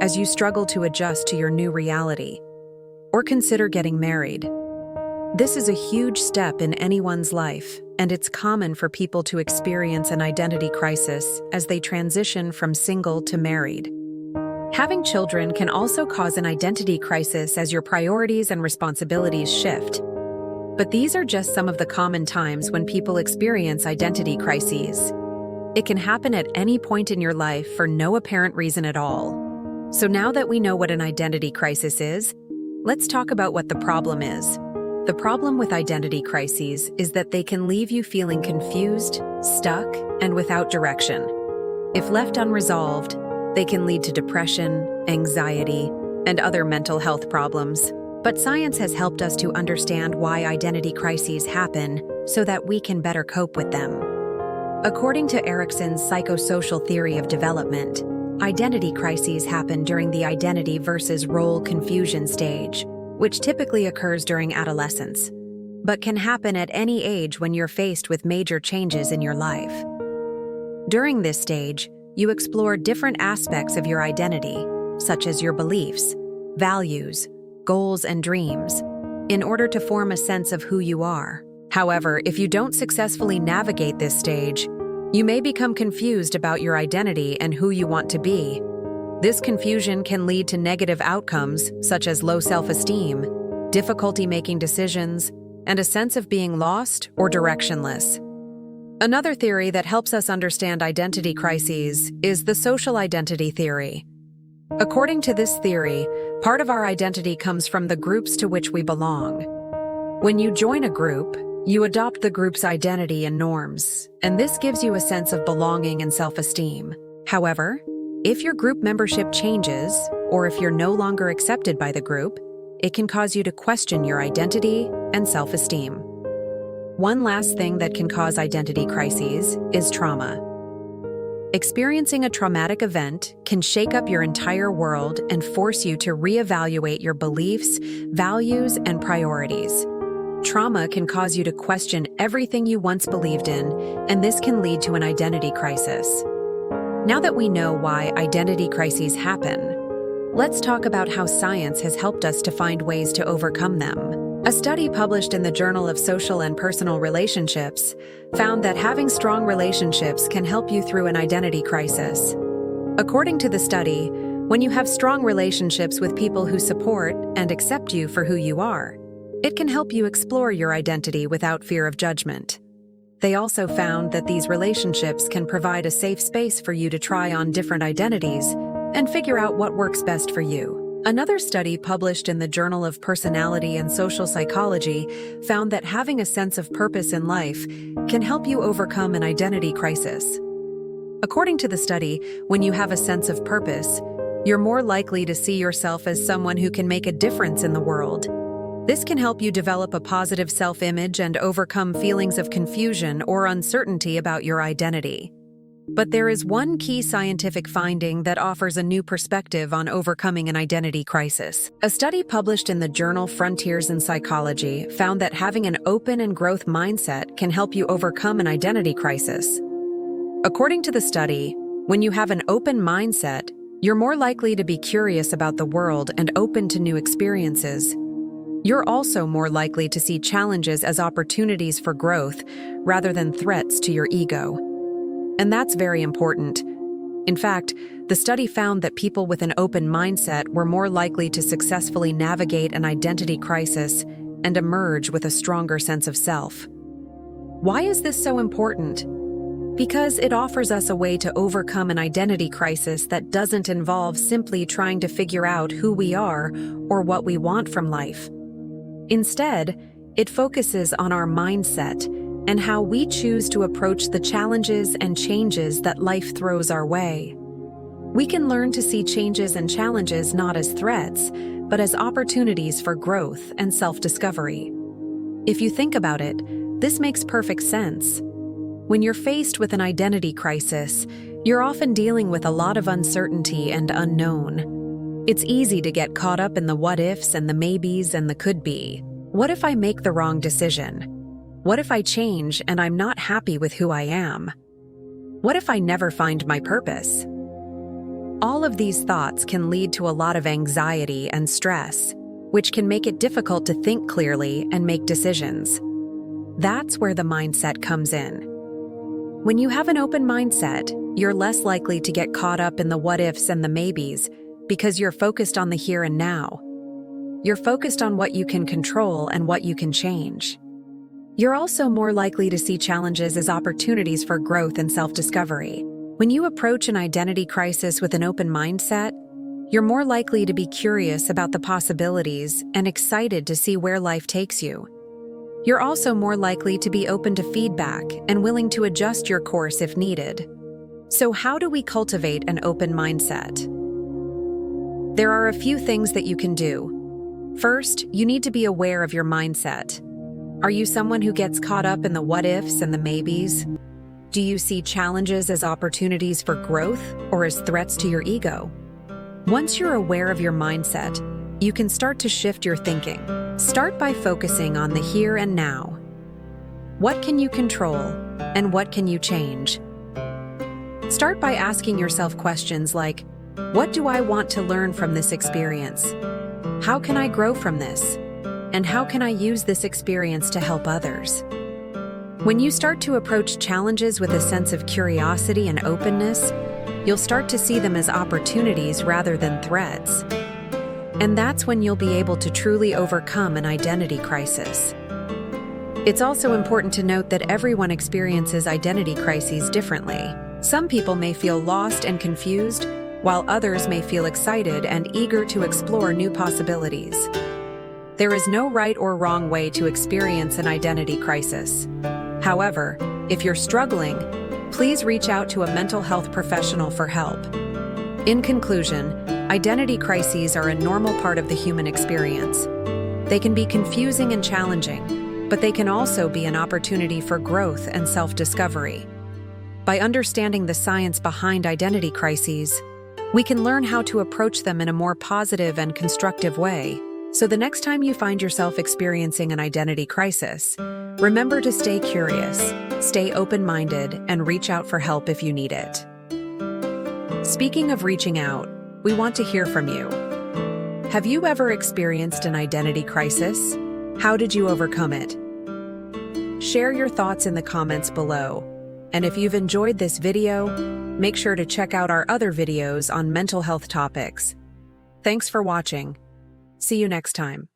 as you struggle to adjust to your new reality. Or consider getting married. This is a huge step in anyone's life, and it's common for people to experience an identity crisis as they transition from single to married. Having children can also cause an identity crisis as your priorities and responsibilities shift. But these are just some of the common times when people experience identity crises. It can happen at any point in your life for no apparent reason at all. So now that we know what an identity crisis is, let's talk about what the problem is. The problem with identity crises is that they can leave you feeling confused, stuck, and without direction. If left unresolved, they can lead to depression, anxiety, and other mental health problems. But science has helped us to understand why identity crises happen so that we can better cope with them. According to Erikson's psychosocial theory of development, identity crises happen during the identity versus role confusion stage, which typically occurs during adolescence, but can happen at any age when you're faced with major changes in your life. During this stage, you explore different aspects of your identity, such as your beliefs, values, goals, and dreams, in order to form a sense of who you are. However, if you don't successfully navigate this stage, you may become confused about your identity and who you want to be. This confusion can lead to negative outcomes, such as low self-esteem, difficulty making decisions, and a sense of being lost or directionless. Another theory that helps us understand identity crises is the social identity theory. According to this theory, part of our identity comes from the groups to which we belong. When you join a group, you adopt the group's identity and norms, and this gives you a sense of belonging and self-esteem. However, if your group membership changes, or if you're no longer accepted by the group, it can cause you to question your identity and self-esteem. One last thing that can cause identity crises is trauma. Experiencing a traumatic event can shake up your entire world and force you to reevaluate your beliefs, values, and priorities. Trauma can cause you to question everything you once believed in, and this can lead to an identity crisis. Now that we know why identity crises happen, let's talk about how science has helped us to find ways to overcome them. A study published in the Journal of Social and Personal Relationships found that having strong relationships can help you through an identity crisis. According to the study, when you have strong relationships with people who support and accept you for who you are, it can help you explore your identity without fear of judgment. They also found that these relationships can provide a safe space for you to try on different identities and figure out what works best for you. Another study published in the Journal of Personality and Social Psychology found that having a sense of purpose in life can help you overcome an identity crisis. According to the study, when you have a sense of purpose, you're more likely to see yourself as someone who can make a difference in the world. This can help you develop a positive self-image and overcome feelings of confusion or uncertainty about your identity. But there is one key scientific finding that offers a new perspective on overcoming an identity crisis. A study published in the journal Frontiers in Psychology found that having an open and growth mindset can help you overcome an identity crisis. According to the study, when you have an open mindset, you're more likely to be curious about the world and open to new experiences. You're also more likely to see challenges as opportunities for growth rather than threats to your ego. And that's very important. In fact, the study found that people with an open mindset were more likely to successfully navigate an identity crisis and emerge with a stronger sense of self. Why is this so important? Because it offers us a way to overcome an identity crisis that doesn't involve simply trying to figure out who we are or what we want from life. Instead, it focuses on our mindset and how we choose to approach the challenges and changes that life throws our way. We can learn to see changes and challenges not as threats, but as opportunities for growth and self-discovery. If you think about it, this makes perfect sense. When you're faced with an identity crisis, you're often dealing with a lot of uncertainty and unknown. It's easy to get caught up in the what-ifs and the maybes and the could-be. What if I make the wrong decision? What if I change and I'm not happy with who I am? What if I never find my purpose? All of these thoughts can lead to a lot of anxiety and stress, which can make it difficult to think clearly and make decisions. That's where the mindset comes in. When you have an open mindset, you're less likely to get caught up in the what-ifs and the maybes because you're focused on the here and now. You're focused on what you can control and what you can change. You're also more likely to see challenges as opportunities for growth and self-discovery. When you approach an identity crisis with an open mindset, you're more likely to be curious about the possibilities and excited to see where life takes you. You're also more likely to be open to feedback and willing to adjust your course if needed. So how do we cultivate an open mindset? There are a few things that you can do. First, you need to be aware of your mindset. Are you someone who gets caught up in the what-ifs and the maybes? Do you see challenges as opportunities for growth or as threats to your ego? Once you're aware of your mindset, you can start to shift your thinking. Start by focusing on the here and now. What can you control and what can you change? Start by asking yourself questions like, what do I want to learn from this experience? How can I grow from this? And how can I use this experience to help others? When you start to approach challenges with a sense of curiosity and openness, you'll start to see them as opportunities rather than threats. And that's when you'll be able to truly overcome an identity crisis. It's also important to note that everyone experiences identity crises differently. Some people may feel lost and confused, while others may feel excited and eager to explore new possibilities. There is no right or wrong way to experience an identity crisis. However, if you're struggling, please reach out to a mental health professional for help. In conclusion, identity crises are a normal part of the human experience. They can be confusing and challenging, but they can also be an opportunity for growth and self-discovery. By understanding the science behind identity crises, we can learn how to approach them in a more positive and constructive way. So the next time you find yourself experiencing an identity crisis, remember to stay curious, stay open-minded, and reach out for help if you need it. Speaking of reaching out, we want to hear from you. Have you ever experienced an identity crisis? How did you overcome it? Share your thoughts in the comments below. And if you've enjoyed this video, make sure to check out our other videos on mental health topics. Thanks for watching. See you next time.